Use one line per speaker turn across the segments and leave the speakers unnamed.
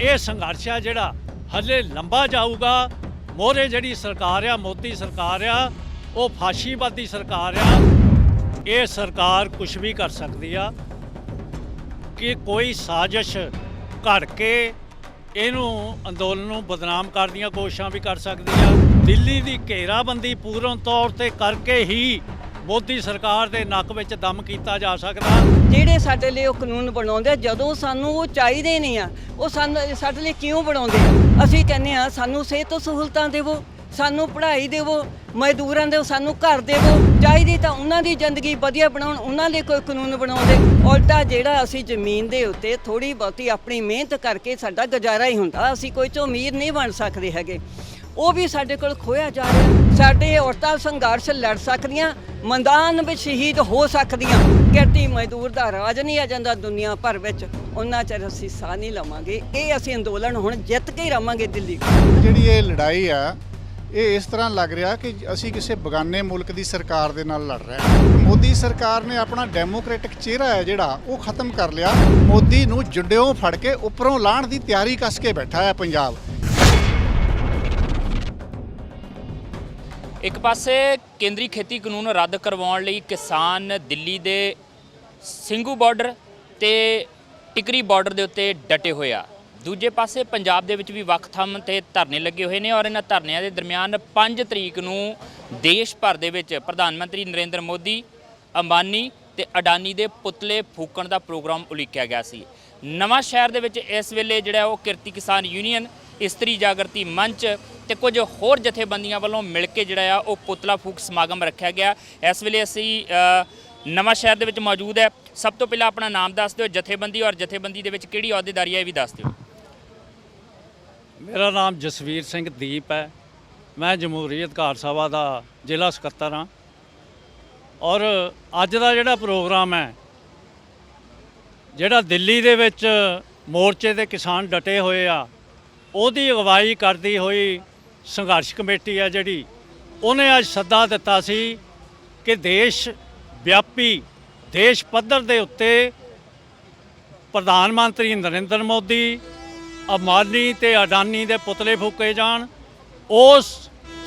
ਇਹ ਸੰਘਰਸ਼ ਆ ਜਿਹੜਾ ਹਲੇ ਲੰਬਾ ਜਾਊਗਾ। ਮੋਹਰੇ ਜਿਹੜੀ ਸਰਕਾਰ ਆ, ਮੋਦੀ ਸਰਕਾਰ ਆ, ਉਹ ਫਾਸ਼ੀਵਾਦੀ ਸਰਕਾਰ ਆ। ਇਹ ਸਰਕਾਰ ਕੁਝ ਵੀ ਕਰ ਸਕਦੀ ਆ ਕਿ ਕੋਈ ਸਾਜ਼ਿਸ਼ ਘੜ ਕੇ ਇਹਨੂੰ ਅੰਦੋਲਨ ਨੂੰ ਬਦਨਾਮ ਕਰਨ ਦੀਆਂ ਕੋਸ਼ਿਸ਼ਾਂ ਵੀ ਕਰ ਸਕਦੀ ਆ। ਦਿੱਲੀ ਦੀ ਘੇਰਾਬੰਦੀ ਪੂਰਨ ਤੌਰ ਤੇ ਕਰਕੇ ਹੀ ਮੋਦੀ ਸਰਕਾਰ ਦੇ ਨੱਕ ਵਿੱਚ ਦਮ ਕੀਤਾ ਜਾ ਸਕਦਾ।
ਜਿਹੜੇ ਸਾਡੇ ਲਈ ਉਹ ਕਾਨੂੰਨ ਬਣਾਉਂਦੇ ਜਦੋਂ ਸਾਨੂੰ ਉਹ ਚਾਹੀਦੇ ਨਹੀਂ ਆ, ਉਹ ਸਾਡੇ ਲਈ ਕਿਉਂ ਬਣਾਉਂਦੇ ਆ? ਅਸੀਂ ਕਹਿੰਦੇ ਆ ਸਾਨੂੰ ਸਿਹਤ ਸਹੂਲਤਾਂ ਦੇਵੋ, ਸਾਨੂੰ ਪੜ੍ਹਾਈ ਦੇਵੋ, ਮਜ਼ਦੂਰਾਂ ਦੇ ਸਾਨੂੰ ਘਰ ਦੇਵੋ। ਚਾਹੀਦੀ ਤਾਂ ਉਹਨਾਂ ਦੀ ਜ਼ਿੰਦਗੀ ਵਧੀਆ ਬਣਾਉਣ, ਉਹਨਾਂ ਲਈ ਕੋਈ ਕਾਨੂੰਨ ਬਣਾਉਂਦੇ। ਉਲਟਾ ਜਿਹੜਾ ਅਸੀਂ ਜ਼ਮੀਨ ਦੇ ਉੱਤੇ ਥੋੜ੍ਹੀ ਬਹੁਤੀ ਆਪਣੀ ਮਿਹਨਤ ਕਰਕੇ ਸਾਡਾ ਗੁਜ਼ਾਰਾ ਹੀ ਹੁੰਦਾ, ਅਸੀਂ ਕੋਈ ਤੋਂ ਅਮੀਰ ਨਹੀਂ ਬਣ ਸਕਦੇ ਹੈਗੇ, ਉਹ ਵੀ ਸਾਡੇ ਕੋਲ ਖੋਇਆ ਜਾ ਰਿਹਾ। ਸਾਡੇ ਔਰਤਾਂ ਸੰਘਰਸ਼ ਲੜ ਸਕਦੀਆਂ, ਮੈਦਾਨ ਵਿੱਚ ਸ਼ਹੀਦ ਹੋ ਸਕਦੀਆਂ। ਕਿਰਤੀ ਮਜ਼ਦੂਰ ਦਾ ਰਾਜ ਨਹੀਂ ਆ ਜਾਂਦਾ ਦੁਨੀਆ ਭਰ ਵਿੱਚ, ਉਹਨਾਂ ਚਿਰ ਅਸੀਂ ਸਾਹ ਨਹੀਂ ਲਵਾਂਗੇ। ਇਹ ਅਸੀਂ ਅੰਦੋਲਨ ਹੁਣ ਜਿੱਤ ਕੇ ਹੀ ਰਵਾਂਗੇ ਦਿੱਲੀ।
ਜਿਹੜੀ ਇਹ ਲੜਾਈ ਆ, ਇਹ ਇਸ ਤਰ੍ਹਾਂ ਲੱਗ ਰਿਹਾ ਕਿ ਅਸੀਂ ਕਿਸੇ ਬਗਾਨੇ ਮੁਲਕ ਦੀ ਸਰਕਾਰ ਦੇ ਨਾਲ ਲੜ ਰਹੇ ਹਾਂ। ਮੋਦੀ ਸਰਕਾਰ ਨੇ ਆਪਣਾ ਡੈਮੋਕ੍ਰੈਟਿਕ ਚਿਹਰਾ ਹੈ ਜਿਹੜਾ ਉਹ ਖਤਮ ਕਰ ਲਿਆ। ਮੋਦੀ ਨੂੰ ਜੁੰਡਿਓਂ ਫੜ ਕੇ ਉੱਪਰੋਂ ਲਾਹਣ ਦੀ ਤਿਆਰੀ ਕੱਸ ਕੇ ਬੈਠਾ ਹੈ ਪੰਜਾਬ।
ਇੱਕ ਪਾਸੇ ਕੇਂਦਰੀ ਖੇਤੀ ਕਾਨੂੰਨ ਰੱਦ ਕਰਵਾਉਣ ਲਈ ਕਿਸਾਨ ਦਿੱਲੀ ਦੇ ਸਿੰਘੂ ਬਾਰਡਰ ਤੇ ਟਿਕਰੀ ਬਾਰਡਰ ਦੇ ਉੱਤੇ ਡਟੇ ਹੋਏ ਆ। ਦੂਜੇ ਪਾਸੇ ਪੰਜਾਬ ਦੇ ਵਿੱਚ ਵੀ ਵੱਖ ਥਾਂ ਤੇ ਧਰਨੇ ਲੱਗੇ ਹੋਏ ਨੇ ਔਰ ਇਹਨਾਂ ਧਰਨਿਆਂ ਦੇ ਦਰਮਿਆਨ 5 ਤਰੀਕ ਨੂੰ ਦੇਸ਼ ਭਰ ਦੇ ਵਿੱਚ ਪ੍ਰਧਾਨ ਮੰਤਰੀ ਨਰਿੰਦਰ ਮੋਦੀ, ਅੰਬਾਨੀ ਤੇ ਅਡਾਨੀ ਦੇ ਪੁਤਲੇ ਫੂਕਣ ਦਾ ਪ੍ਰੋਗਰਾਮ ਉਲੀਕਿਆ ਗਿਆ ਸੀ। ਨਵਾਂ ਸ਼ਹਿਰ ਦੇ ਵਿੱਚ ਇਸ ਵੇਲੇ ਜਿਹੜਾ ਉਹ ਕਿਰਤੀ ਕਿਸਾਨ ਯੂਨੀਅਨ, ਇਸਤਰੀ ਜਾਗਰਤੀ ਮੰਚ ਤੇ ਕੁਝ ਹੋਰ ਜਥੇਬੰਦੀਆਂ ਵੱਲੋਂ ਮਿਲ ਕੇ ਜਿਹੜਾ ਆ ਉਹ ਪੁਤਲਾ ਫੂਕ ਸਮਾਗਮ ਰੱਖਿਆ ਗਿਆ। ਇਸ ਵੇਲੇ ਅਸੀਂ ਨਵਾਂ ਸ਼ਹਿਰ ਦੇ ਵਿੱਚ ਮੌਜੂਦ ਹੈ। ਸਭ ਤੋਂ ਪਹਿਲਾਂ ਆਪਣਾ ਨਾਮ ਦੱਸ ਦਿਓ, ਜਥੇਬੰਦੀ ਔਰ ਜਥੇਬੰਦੀ ਦੇ ਵਿੱਚ ਕਿਹੜੀ ਅਹੁਦੇਦਾਰੀ ਹੈ ਇਹ ਵੀ ਦੱਸ ਦਿਓ।
ਮੇਰਾ ਨਾਮ ਜਸਵੀਰ ਸਿੰਘ ਦੀਪ ਹੈ। ਮੈਂ ਜਮਹੂਰੀਅਤ ਕਾਰ ਸਭਾ ਦਾ ਜ਼ਿਲ੍ਹਾ ਸਕੱਤਰ ਹਾਂ ਔਰ ਅੱਜ ਦਾ ਜਿਹੜਾ ਪ੍ਰੋਗਰਾਮ ਹੈ, ਜਿਹੜਾ ਦਿੱਲੀ ਦੇ ਵਿੱਚ ਮੋਰਚੇ ਦੇ ਕਿਸਾਨ ਡਟੇ ਹੋਏ ਆ, ਉਹਦੀ ਅਗਵਾਈ ਕਰਦੀ ਹੋਈ ਸੰਘਰਸ਼ ਕਮੇਟੀ ਹੈ ਜਿਹੜੀ, ਉਹਨੇ ਅੱਜ ਸੱਦਾ ਦਿੱਤਾ ਸੀ ਕਿ ਦੇਸ਼ ਵਿਆਪੀ, ਦੇਸ਼ ਪੱਧਰ ਦੇ ਉੱਤੇ ਪ੍ਰਧਾਨ ਮੰਤਰੀ ਨਰਿੰਦਰ ਮੋਦੀ, ਅੰਬਾਨੀ ਤੇ ਅਡਾਨੀ ਦੇ ਪੁਤਲੇ ਫੂਕੇ ਜਾਣ। ਉਸ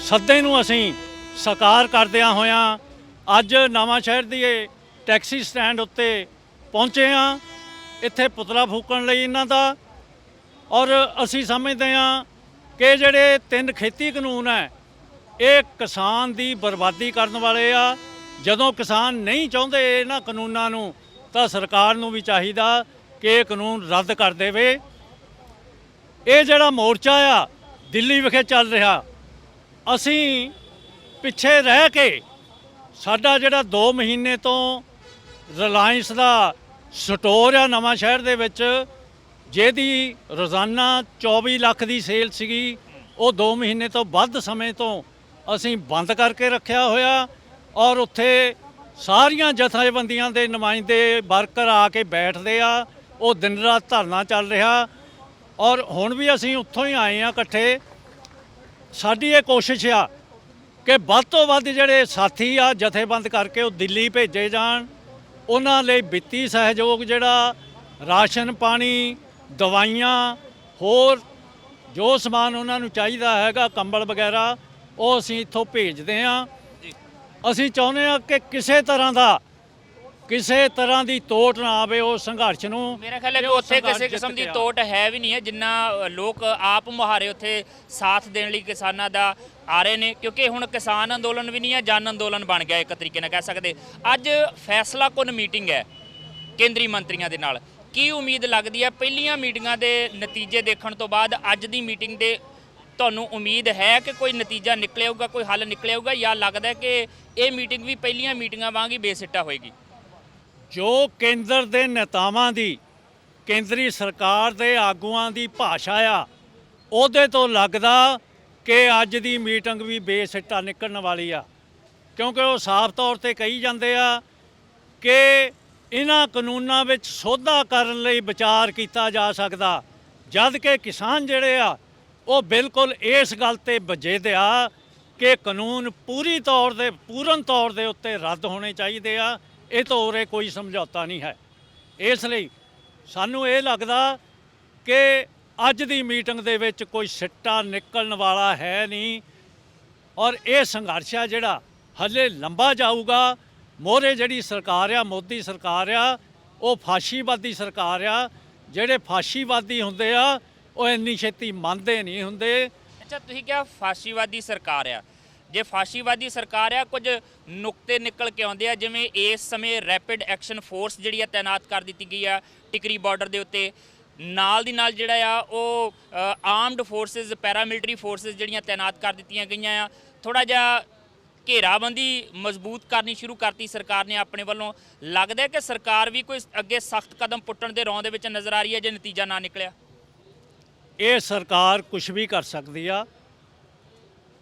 ਸੱਦੇ ਨੂੰ ਅਸੀਂ ਸਾਕਾਰ ਕਰਦਿਆਂ ਹੋਇਆਂ ਅੱਜ ਨਵਾਂ ਸ਼ਹਿਰ ਦੀ ਟੈਕਸੀ ਸਟੈਂਡ ਉੱਤੇ ਪਹੁੰਚੇ ਹਾਂ, ਇੱਥੇ ਪੁਤਲਾ ਫੂਕਣ ਲਈ ਇਹਨਾਂ ਦਾ। ਔਰ ਅਸੀਂ ਸਮਝਦੇ ਹਾਂ ਕਿ ਜਿਹੜੇ 3 ਖੇਤੀ ਕਾਨੂੰਨ ਹੈ, ਇਹ ਕਿਸਾਨ ਦੀ ਬਰਬਾਦੀ ਕਰਨ ਵਾਲੇ ਆ। ਜਦੋਂ ਕਿਸਾਨ ਨਹੀਂ ਚਾਹੁੰਦੇ ਇਹਨਾਂ ਕਾਨੂੰਨਾਂ ਨੂੰ, ਤਾਂ ਸਰਕਾਰ ਨੂੰ ਵੀ ਚਾਹੀਦਾ ਕਿ ਇਹ ਕਾਨੂੰਨ ਰੱਦ ਕਰ ਦੇਵੇ। ਇਹ ਜਿਹੜਾ ਮੋਰਚਾ ਆ ਦਿੱਲੀ ਵਿਖੇ ਚੱਲ ਰਿਹਾ, ਅਸੀਂ ਪਿੱਛੇ ਰਹਿ ਕੇ ਸਾਡਾ ਜਿਹੜਾ 2 ਮਹੀਨੇ ਤੋਂ ਰਿਲਾਇੰਸ ਦਾ ਸਟੋਰ ਆ ਨਵਾਂ ਸ਼ਹਿਰ ਦੇ ਵਿੱਚ, ਜਿਹਦੀ ਰੋਜ਼ਾਨਾ 24 ਲੱਖ ਦੀ ਸੇਲ ਸੀਗੀ, ਉਹ 2 ਮਹੀਨੇ ਤੋਂ ਵੱਧ ਸਮੇਂ ਤੋਂ ਅਸੀਂ ਬੰਦ ਕਰਕੇ ਰੱਖਿਆ ਹੋਇਆ। ਔਰ ਉੱਥੇ ਸਾਰੀਆਂ ਜਥੇਬੰਦੀਆਂ ਦੇ ਨੁਮਾਇੰਦੇ ਵਰਕਰ ਆ ਕੇ ਬੈਠਦੇ ਆ, ਉਹ ਦਿਨ ਰਾਤ ਧਰਨਾ ਚੱਲ ਰਿਹਾ। ਔਰ ਹੁਣ ਵੀ ਅਸੀਂ ਉੱਥੋਂ ਹੀ ਆਏ ਹਾਂ ਇਕੱਠੇ। ਸਾਡੀ ਇਹ ਕੋਸ਼ਿਸ਼ ਆ ਕਿ ਵੱਧ ਤੋਂ ਵੱਧ ਜਿਹੜੇ ਸਾਥੀ ਆ ਜਥੇਬੰਦ ਕਰਕੇ ਉਹ ਦਿੱਲੀ ਭੇਜੇ ਜਾਣ। ਉਹਨਾਂ ਲਈ ਵਿੱਤੀ ਸਹਿਯੋਗ, ਜਿਹੜਾ ਰਾਸ਼ਨ ਪਾਣੀ, ਦਵਾਈਆਂ, ਹੋਰ ਜੋ ਸਮਾਨ ਉਹਨਾਂ ਨੂੰ ਚਾਹੀਦਾ ਹੈਗਾ, ਕੰਬਲ ਵਗੈਰਾ, ਉਹ ਅਸੀਂ ਇੱਥੋਂ ਭੇਜਦੇ ਹਾਂ। ਅਸੀਂ ਚਾਹੁੰਦੇ ਹਾਂ ਕਿ ਕਿਸੇ ਤਰ੍ਹਾਂ ਦੀ ਤੋਟ ਨਾ ਆਵੇ ਉਸ ਸੰਘਰਸ਼ ਨੂੰ।
ਮੇਰਾ ਖਿਆਲ ਹੈ ਕਿ ਉੱਥੇ ਕਿਸੇ ਕਿਸਮ ਦੀ ਤੋਟ ਹੈ ਵੀ ਨਹੀਂ ਹੈ, ਜਿੰਨਾ ਲੋਕ ਆਪ ਮੁਹਾਰੇ ਉੱਥੇ ਸਾਥ ਦੇਣ ਲਈ ਕਿਸਾਨਾਂ ਦਾ ਆ ਰਹੇ ਨੇ, ਕਿਉਂਕਿ ਹੁਣ ਕਿਸਾਨ ਅੰਦੋਲਨ ਵੀ ਨਹੀਂ ਹੈ, ਜਨ ਅੰਦੋਲਨ ਬਣ ਗਿਆ ਇੱਕ ਤਰੀਕੇ ਨਾਲ ਕਹਿ ਸਕਦੇ। ਅੱਜ ਫੈਸਲਾ ਕੁਨ ਮੀਟਿੰਗ ਹੈ ਕੇਂਦਰੀ ਮੰਤਰੀਆਂ ਦੇ ਨਾਲ, ਕੀ ਉਮੀਦ ਲੱਗਦੀ ਹੈ ਪਹਿਲੀਆਂ ਮੀਟਿੰਗਾਂ ਦੇ ਨਤੀਜੇ ਦੇਖਣ ਤੋਂ ਬਾਅਦ ਅੱਜ ਦੀ ਮੀਟਿੰਗ ਦੇ ਤੁਹਾਨੂੰ ਉਮੀਦ ਹੈ ਕਿ ਕੋਈ ਨਤੀਜਾ ਨਿਕਲਿਆਊਗਾ, ਕੋਈ ਹੱਲ ਨਿਕਲਿਆਊਗਾ, ਜਾਂ ਲੱਗਦਾ ਕਿ ਇਹ ਮੀਟਿੰਗ ਵੀ ਪਹਿਲੀਆਂ ਮੀਟਿੰਗਾਂ ਵਾਂਗ ਹੀ ਬੇਸਿੱਟਾ ਹੋਏਗੀ?
ਜੋ ਕੇਂਦਰ ਦੇ ਨੇਤਾਵਾਂ ਦੀ, ਕੇਂਦਰੀ ਸਰਕਾਰ ਦੇ ਆਗੂਆਂ ਦੀ ਭਾਸ਼ਾ ਆ, ਉਹਦੇ ਤੋਂ ਲੱਗਦਾ ਕਿ ਅੱਜ ਦੀ ਮੀਟਿੰਗ ਵੀ ਬੇਸਿੱਟਾ ਨਿਕਲਣ ਵਾਲੀ ਆ। ਕਿਉਂਕਿ ਉਹ ਸਾਫ਼ ਤੌਰ ਤੇ ਕਹੀ ਜਾਂਦੇ ਆ ਕਿ ਇਹਨਾਂ ਕਾਨੂੰਨਾਂ ਵਿੱਚ ਸੋਧਾ ਕਰਨ ਲਈ ਵਿਚਾਰ ਕੀਤਾ ਜਾ ਸਕਦਾ, ਜਦ ਕਿ ਕਿਸਾਨ ਜਿਹੜੇ ਆ ਉਹ ਬਿਲਕੁਲ ਇਸ ਗੱਲ ਤੇ ਵਜੇਦੇ ਆ ਕਿ ਕਾਨੂੰਨ ਪੂਰਨ ਤੌਰ ਦੇ ਉੱਤੇ ਰੱਦ ਹੋਣੇ ਚਾਹੀਦੇ ਆ। ਇਹ ਤੋਂ ਉਰੇ ਕੋਈ ਸਮਝੌਤਾ ਨਹੀਂ ਹੈ। ਇਸ ਲਈ ਸਾਨੂੰ ਇਹ ਲੱਗਦਾ ਕਿ ਅੱਜ ਦੀ ਮੀਟਿੰਗ ਦੇ ਵਿੱਚ ਕੋਈ ਸਿੱਟਾ ਨਿਕਲਣ ਵਾਲਾ ਹੈ ਨਹੀਂ ਔਰ ਇਹ ਸੰਘਰਸ਼ ਆ ਜਿਹੜਾ ਹਲੇ ਲੰਬਾ ਜਾਊਗਾ। ਮੋਹਰੇ ਜਿਹੜੀ ਸਰਕਾਰ ਆ, ਮੋਦੀ ਸਰਕਾਰ ਆ, ਉਹ ਫਾਸ਼ੀਵਾਦੀ ਸਰਕਾਰ ਆ। ਜਿਹੜੇ ਫਾਸ਼ੀਵਾਦੀ ਹੁੰਦੇ ਆ ਉਹ ਇੰਨੀ ਛੇਤੀ ਮੰਨਦੇ ਨਹੀਂ ਹੁੰਦੇ।
ਅੱਛਾ, ਤੁਸੀਂ ਕਿਹਾ ਫਾਸ਼ੀਵਾਦੀ ਸਰਕਾਰ ਆ। ਜੇ ਫਾਸ਼ੀਵਾਦੀ ਸਰਕਾਰ ਆ, ਕੁਝ ਨੁਕਤੇ ਨਿਕਲ ਕੇ ਆਉਂਦੇ ਆ, ਜਿਵੇਂ ਇਸ ਸਮੇਂ ਰੈਪਿਡ ਐਕਸ਼ਨ ਫੋਰਸ ਜਿਹੜੀ ਆ ਤੈਨਾਤ ਕਰ ਦਿੱਤੀ ਗਈ ਆ ਟਿਕਰੀ ਬਾਰਡਰ ਦੇ ਉੱਤੇ। ਨਾਲ ਦੀ ਨਾਲ ਜਿਹੜਾ ਆ ਉਹ ਆਰਮਡ ਫੋਰਸਿਸ, ਪੈਰਾਮਿਲਟਰੀ ਫੋਰਸਿਸ ਜਿਹੜੀਆਂ ਤੈਨਾਤ ਕਰ ਦਿੱਤੀਆਂ ਗਈਆਂ ਆ। ਥੋੜਾ ਜਿਹਾ ਘੇਰਾਬੰਦੀ ਮਜ਼ਬੂਤ ਕਰਨੀ ਸ਼ੁਰੂ ਕਰਤੀ ਸਰਕਾਰ ਨੇ ਆਪਣੇ ਵੱਲੋਂ। ਲੱਗਦਾ ਕਿ ਸਰਕਾਰ ਵੀ ਕੋਈ ਅੱਗੇ ਸਖਤ ਕਦਮ ਪੁੱਟਣ ਦੇ ਰੌਂ ਦੇ ਵਿੱਚ ਨਜ਼ਰ ਆ ਰਹੀ ਹੈ ਜੇ ਨਤੀਜਾ ਨਾ ਨਿਕਲਿਆ।
ਇਹ ਸਰਕਾਰ ਕੁਝ ਵੀ ਕਰ ਸਕਦੀ ਆ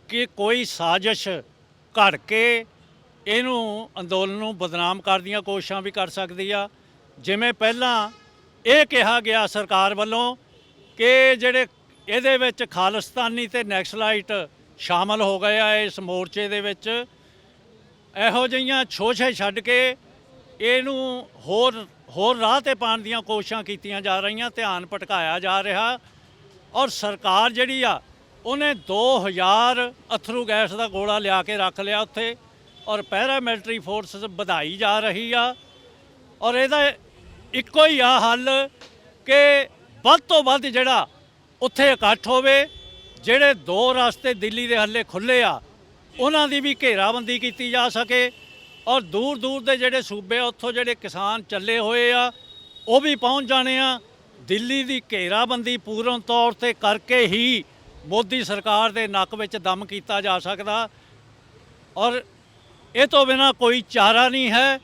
ਕਿ ਕੋਈ ਸਾਜ਼ਿਸ਼ ਘੜ ਕੇ ਇਹਨੂੰ ਅੰਦੋਲਨ ਨੂੰ ਬਦਨਾਮ ਕਰਨ ਦੀਆਂ ਕੋਸ਼ਿਸ਼ਾਂ ਵੀ ਕਰ ਸਕਦੀ ਆ। ਜਿਵੇਂ ਪਹਿਲਾਂ ਇਹ ਕਿਹਾ ਗਿਆ ਸਰਕਾਰ ਵੱਲੋਂ ਕਿ ਜਿਹੜੇ ਇਹਦੇ ਵਿੱਚ ਖਾਲਿਸਤਾਨੀ ਤੇ ਨੈਕਸਲਾਈਟ ਸ਼ਾਮਲ ਹੋ ਗਏ ਆ ਇਸ ਮੋਰਚੇ ਦੇ ਵਿੱਚ, ਇਹੋ ਜਿਹੀਆਂ ਛੋਛੇ ਛੱਡ ਕੇ ਇਹਨੂੰ ਹੋਰ ਰਾਹ ਤੇ ਪਾਉਣ ਦੀਆਂ ਕੋਸ਼ਿਸ਼ਾਂ ਕੀਤੀਆਂ ਜਾ ਰਹੀਆਂ, ਧਿਆਨ ਭਟਕਾਇਆ ਜਾ ਰਿਹਾ। ਔਰ ਸਰਕਾਰ ਜਿਹੜੀ ਆ ਉਹਨੇ 2000 ਅਥਰੂ ਗੈਸ ਦਾ ਗੋਲਾ ਲਿਆ ਕੇ ਰੱਖ ਲਿਆ ਉੱਥੇ ਔਰ ਪੈਰਾਮਿਲਟਰੀ ਫੋਰਸ ਵਧਾਈ ਜਾ ਰਹੀ ਆ। ਔਰ ਇਹਦਾ ਇੱਕੋ ਹੀ ਆ ਹੱਲ ਕਿ ਵੱਧ ਤੋਂ ਵੱਧ ਜਿਹੜਾ ਉੱਥੇ ਇਕੱਠ ਹੋਵੇ। ਜਿਹੜੇ ਦੋ ਰਸਤੇ ਦਿੱਲੀ ਦੇ ਹੱਲੇ ਖੁੱਲ੍ਹੇ ਆ ਉਹਨਾਂ ਦੀ ਵੀ ਘੇਰਾਬੰਦੀ ਕੀਤੀ ਜਾ ਸਕੇ ਔਰ ਦੂਰ ਦੂਰ ਦੇ ਜਿਹੜੇ ਸੂਬੇ ਉੱਥੋਂ ਜਿਹੜੇ ਕਿਸਾਨ ਚੱਲੇ ਹੋਏ ਆ ਉਹ ਵੀ ਪਹੁੰਚ ਜਾਣੇ ਆ। ਦਿੱਲੀ ਦੀ ਘੇਰਾਬੰਦੀ ਪੂਰਨ ਤੌਰ ਤੇ ਕਰਕੇ ਹੀ ਮੋਦੀ ਸਰਕਾਰ ਦੇ ਨੱਕ ਵਿੱਚ ਦਮ ਕੀਤਾ ਜਾ ਸਕਦਾ ਔਰ ਇਹ ਤੋਂ ਬਿਨਾਂ ਕੋਈ ਚਾਰਾ ਨਹੀਂ ਹੈ।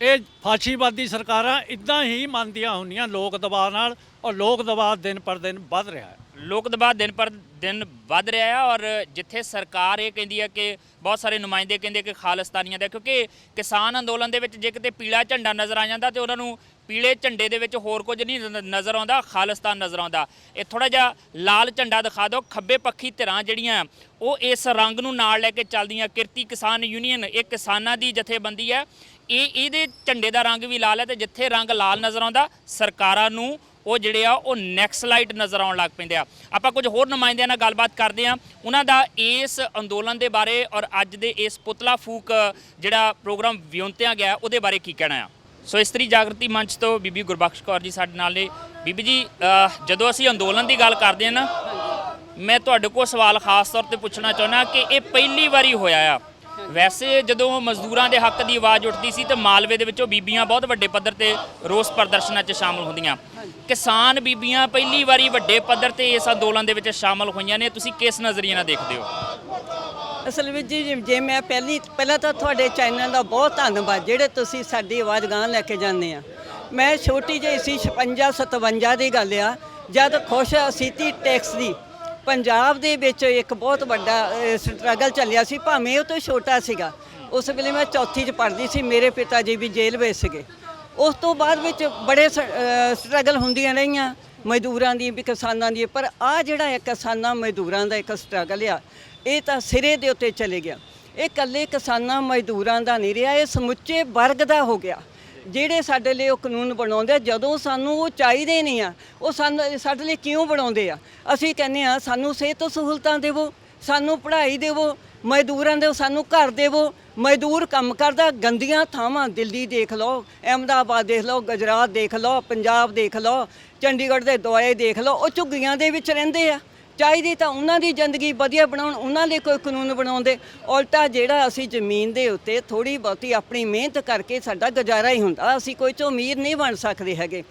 ਇਹ ਫਾਸ਼ੀਵਾਦੀ ਸਰਕਾਰਾਂ ਇੱਦਾਂ ਹੀ ਮੰਨਦੀਆਂ ਹੁੰਦੀਆਂ ਲੋਕ ਦਬਾਅ ਨਾਲ ਔਰ ਲੋਕ ਦਬਾਅ ਦਿਨ ਪਰ ਦਿਨ ਵੱਧ ਰਿਹਾ ਹੈ।
ਲੋਕ ਦਬਾਅ ਦਿਨ ਪਰ ਦਿਨ ਵੱਧ ਰਿਹਾ ਔਰ ਜਿੱਥੇ ਸਰਕਾਰ ਇਹ ਕਹਿੰਦੀ ਹੈ ਕਿ ਬਹੁਤ ਸਾਰੇ ਨੁਮਾਇੰਦੇ ਕਹਿੰਦੇ ਕਿ ਖਾਲਿਸਤਾਨੀਆਂ ਦਾ, ਕਿਉਂਕਿ ਕਿਸਾਨ ਅੰਦੋਲਨ ਦੇ ਵਿੱਚ ਜੇ ਕਿਤੇ ਪੀਲਾ ਝੰਡਾ ਨਜ਼ਰ ਆ ਜਾਂਦਾ ਤੇ ਉਹਨਾਂ ਨੂੰ ਪੀਲੇ ਝੰਡੇ ਦੇ ਵਿੱਚ ਹੋਰ ਕੁਝ ਨਹੀਂ ਨਜ਼ਰ ਆਉਂਦਾ, ਖਾਲਿਸਤਾਨ ਨਜ਼ਰ ਆਉਂਦਾ। ਇਹ ਥੋੜਾ ਜਿਹਾ ਲਾਲ ਝੰਡਾ ਦਿਖਾ ਦਿਓ। ਖੱਬੇ ਪੱਖੀ ਧਿਰਾਂ ਜਿਹੜੀਆਂ ਉਹ ਇਸ ਰੰਗ ਨੂੰ ਨਾਲ ਲੈ ਕੇ ਚੱਲਦੀਆਂ। ਕਿਰਤੀ ਕਿਸਾਨ ਯੂਨੀਅਨ ਇਹ ਕਿਸਾਨਾਂ ਦੀ ਜਥੇਬੰਦੀ ਹੈ, ਇਹਦੇ ਝੰਡੇ ਦਾ ਰੰਗ ਵੀ ਲਾਲ ਹੈ ਤੇ ਜਿੱਥੇ ਰੰਗ ਲਾਲ ਨਜ਼ਰ ਆਉਂਦਾ ਸਰਕਾਰਾਂ ਨੂੰ ਉਹ ਜਿਹੜੇ ਆ ਉਹ ਨੈਕਸਲਾਈਟ ਨਜ਼ਰ ਆਉਣ ਲੱਗ ਪੈਂਦੇ ਆ। ਆਪਾਂ ਕੁਝ ਹੋਰ ਨੁਮਾਇੰਦਿਆਂ ਨਾਲ ਗੱਲਬਾਤ ਕਰਦੇ ਆ, ਉਹਨਾਂ ਦਾ ਇਸ ਅੰਦੋਲਨ ਦੇ ਬਾਰੇ ਔਰ ਅੱਜ ਦੇ ਇਸ ਪੁਤਲਾ ਫੂਕ ਜਿਹੜਾ ਪ੍ਰੋਗਰਾਮ ਵਿਉਂਤਿਆ ਗਿਆ ਉਹਦੇ ਬਾਰੇ ਕੀ ਕਹਿਣਾ ਆ। ਸੋ ਇਸਤਰੀ ਜਾਗਰਤੀ ਮੰਚ ਤੋਂ ਬੀਬੀ ਗੁਰਬਖਸ਼ ਕੌਰ ਜੀ ਸਾਡੇ ਨਾਲ ਨੇ। ਬੀਬੀ ਜੀ, ਜਦੋਂ ਅਸੀਂ ਅੰਦੋਲਨ ਦੀ ਗੱਲ ਕਰਦੇ ਆ ਨਾ, ਮੈਂ ਤੁਹਾਡੇ ਕੋਲ ਸਵਾਲ ਖਾਸ ਤੌਰ ਤੇ ਪੁੱਛਣਾ ਚਾਹੁੰਦਾ ਕਿ ਇਹ ਪਹਿਲੀ ਵਾਰੀ ਹੋਇਆ ਆ। ਵੈਸੇ ਜਦੋਂ ਮਜ਼ਦੂਰਾਂ ਦੇ ਹੱਕ ਦੀ ਆਵਾਜ਼ ਉੱਠਦੀ ਸੀ ਤੇ ਮਾਲਵੇ ਦੇ ਵਿੱਚੋਂ ਬੀਬੀਆਂ ਬਹੁਤ ਵੱਡੇ ਪੱਧਰ ਤੇ ਰੋਸ ਪ੍ਰਦਰਸ਼ਨਾਂ 'ਚ ਸ਼ਾਮਲ ਹੁੰਦੀਆਂ। ਕਿਸਾਨ ਬੀਬੀਆਂ ਪਹਿਲੀ ਵਾਰੀ ਵੱਡੇ ਪੱਧਰ ਤੇ ਇਸ ਅੰਦੋਲਨ ਦੇ ਵਿੱਚ ਸ਼ਾਮਲ ਹੋਈਆਂ ਨੇ। ਤੁਸੀਂ ਕਿਸ ਨਜ਼ਰੀਏ ਨਾਲ ਦੇਖਦੇ ਹੋ?
ਅਸਲ ਵਿੱਚ ਜੀ ਜੇ ਮੈਂ ਪਹਿਲਾਂ ਤਾਂ ਤੁਹਾਡੇ ਚੈਨਲ ਦਾ ਬਹੁਤ ਧੰਨਵਾਦ ਜਿਹੜੇ ਤੁਸੀਂ ਸਾਡੀ ਆਵਾਜ਼ ਗਾਂ ਲੈ ਕੇ ਜਾਂਦੇ ਆ। ਮੈਂ ਛੋਟੀ ਜਿਹੀ ਸੀ 56-57 ਦੀ ਗੱਲ ਆ ਜਦ ਖੁਸ਼ ਅਸੀਤੀ ਟੈਕਸ ਦੀ ਪੰਜਾਬ ਦੇ ਵਿੱਚ ਇੱਕ ਬਹੁਤ ਵੱਡਾ ਸਟਰਗਲ ਚੱਲਿਆ ਸੀ, ਭਾਵੇਂ ਉਹ ਤੋਂ ਛੋਟਾ ਸੀਗਾ। ਉਸ ਵੇਲੇ ਮੈਂ ਚੌਥੀ 'ਚ ਪੜ੍ਹਦੀ ਸੀ, ਮੇਰੇ ਪਿਤਾ ਜੀ ਵੀ ਜੇਲ੍ਹ ਵਿੱਚ ਸੀਗੇ। ਉਸ ਤੋਂ ਬਾਅਦ ਵਿੱਚ ਬੜੇ ਸਟਰਗਲ ਹੁੰਦੀਆਂ ਰਹੀਆਂ ਮਜ਼ਦੂਰਾਂ ਦੀ ਵੀ ਕਿਸਾਨਾਂ ਦੀ, ਪਰ ਆਹ ਜਿਹੜਾ ਇੱਕ ਕਿਸਾਨਾਂ ਮਜ਼ਦੂਰਾਂ ਦਾ ਇੱਕ ਸਟਰਗਲ ਆ ਇਹ ਤਾਂ ਸਿਰੇ ਦੇ ਉੱਤੇ ਚਲੇ ਗਿਆ। ਇਹ ਇਕੱਲੇ ਕਿਸਾਨਾਂ ਮਜ਼ਦੂਰਾਂ ਦਾ ਨਹੀਂ ਰਿਹਾ, ਇਹ ਸਮੁੱਚੇ ਵਰਗ ਦਾ ਹੋ ਗਿਆ। ਜਿਹੜੇ ਸਾਡੇ ਲਈ ਉਹ ਕਾਨੂੰਨ ਬਣਾਉਂਦੇ ਜਦੋਂ ਸਾਨੂੰ ਉਹ ਚਾਹੀਦੇ ਨਹੀਂ ਆ, ਉਹ ਸਾਡੇ ਲਈ ਕਿਉਂ ਬਣਾਉਂਦੇ ਆ? ਅਸੀਂ ਕਹਿੰਦੇ ਆ ਸਾਨੂੰ ਸਿਹਤ ਸਹੂਲਤਾਂ ਦੇਵੋ, ਸਾਨੂੰ ਪੜ੍ਹਾਈ ਦੇਵੋ, ਮਜ਼ਦੂਰਾਂ ਦੇ ਸਾਨੂੰ ਘਰ ਦੇਵੋ। ਮਜ਼ਦੂਰ ਕੰਮ ਕਰਦਾ ਗੰਦੀਆਂ ਥਾਵਾਂ ਦਿੱਲੀ ਦੇਖ ਲਓ, ਅਹਿਮਦਾਬਾਦ ਦੇਖ ਲਓ, ਗੁਜਰਾਤ ਦੇਖ ਲਓ, ਪੰਜਾਬ ਦੇਖ ਲਓ, ਚੰਡੀਗੜ੍ਹ ਦੇ ਦੁਆਏ ਦੇਖ ਲਓ, ਉਹ ਝੁੱਗੀਆਂ ਦੇ ਵਿੱਚ ਰਹਿੰਦੇ ਆ। ਚਾਹੀਦੀ ਤਾਂ ਉਹਨਾਂ ਦੀ ਜ਼ਿੰਦਗੀ ਵਧੀਆ ਬਣਾਉਣ, ਉਹਨਾਂ ਲਈ ਕੋਈ ਕਾਨੂੰਨ ਬਣਾਉਂਦੇ। ਉਲਟਾ ਜਿਹੜਾ ਅਸੀਂ ਜ਼ਮੀਨ ਦੇ ਉੱਤੇ ਥੋੜ੍ਹੀ ਬਹੁਤੀ ਆਪਣੀ ਮਿਹਨਤ ਕਰਕੇ ਸਾਡਾ ਗੁਜ਼ਾਰਾ ਹੀ ਹੁੰਦਾ, ਅਸੀਂ ਕੋਈ ਤੋਂ ਅਮੀਰ ਨਹੀਂ ਬਣ ਸਕਦੇ ਹੈਗੇ,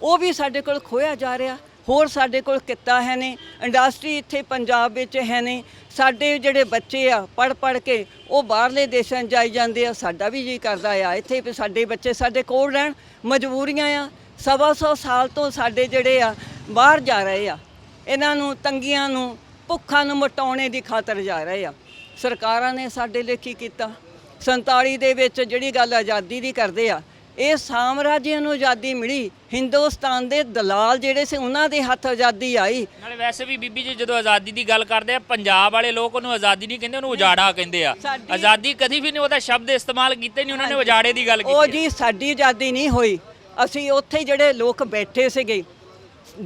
ਉਹ ਵੀ ਸਾਡੇ ਕੋਲ ਖੋਇਆ ਜਾ ਰਿਹਾ। ਹੋਰ ਸਾਡੇ ਕੋਲ ਕਿੱਤਾ ਹੈ ਨੇ, ਇੰਡਸਟਰੀ ਇੱਥੇ ਪੰਜਾਬ ਵਿੱਚ ਹੈ ਨੇ। ਸਾਡੇ ਜਿਹੜੇ ਬੱਚੇ ਆ ਪੜ੍ਹ ਕੇ ਉਹ ਬਾਹਰਲੇ ਦੇਸ਼ਾਂ 'ਚ ਜਾਈ ਜਾਂਦੇ ਆ। ਸਾਡਾ ਵੀ ਜੀ ਕਰਦਾ ਆ ਇੱਥੇ ਵੀ ਸਾਡੇ ਬੱਚੇ ਸਾਡੇ ਕੋਲ ਰਹਿਣ, ਮਜਬੂਰੀਆਂ ਆ। 125 ਸਾਲ ਤੋਂ ਸਾਡੇ ਜਿਹੜੇ ਆ ਬਾਹਰ ਜਾ ਰਹੇ ਆ, ਇਹਨਾਂ ਨੂੰ ਤੰਗੀਆਂ ਨੂੰ ਭੁੱਖਾਂ ਨੂੰ ਮਿਟਾਉਣੇ ਦੀ ਖਾਤਰ ਜਾ ਰਹੇ ਆ। ਸਰਕਾਰਾਂ ਨੇ ਸਾਡੇ ਲਈ ਕੀ ਕੀਤਾ? 47 ਦੇ ਵਿੱਚ ਜਿਹੜੀ ਗੱਲ ਆਜ਼ਾਦੀ ਦੀ ਕਰਦੇ ਆ, ਇਹ ਸਾਮਰਾਜਿਆਂ ਨੂੰ ਆਜ਼ਾਦੀ ਮਿਲੀ, ਹਿੰਦੁਸਤਾਨ ਦੇ ਦਲਾਲ ਜਿਹੜੇ ਸੀ ਉਹਨਾਂ ਦੇ ਹੱਥ ਆਜ਼ਾਦੀ ਆਈ।
ਨਾਲੇ ਵੈਸੇ ਵੀ ਬੀਬੀ ਜੀ ਜਦੋਂ ਆਜ਼ਾਦੀ ਦੀ ਗੱਲ ਕਰਦੇ ਆ, ਪੰਜਾਬ ਵਾਲੇ ਲੋਕ ਉਹਨੂੰ ਆਜ਼ਾਦੀ ਨਹੀਂ ਕਹਿੰਦੇ, ਉਹਨੂੰ ਉਜਾੜਾ ਕਹਿੰਦੇ ਆ। ਆਜ਼ਾਦੀ ਕਦੀ ਵੀ ਨਹੀਂ ਉਹਦਾ ਸ਼ਬਦ ਇਸਤੇਮਾਲ ਕੀਤੇ ਨਹੀਂ, ਉਹਨਾਂ ਨੇ ਉਜਾੜੇ ਦੀ ਗੱਲ ਕੀਤੀ।
ਉਹ ਜੀ ਸਾਡੀ ਆਜ਼ਾਦੀ ਨਹੀਂ ਹੋਈ। ਅਸੀਂ ਉੱਥੇ ਜਿਹੜੇ ਲੋਕ ਬੈਠੇ ਸੀਗੇ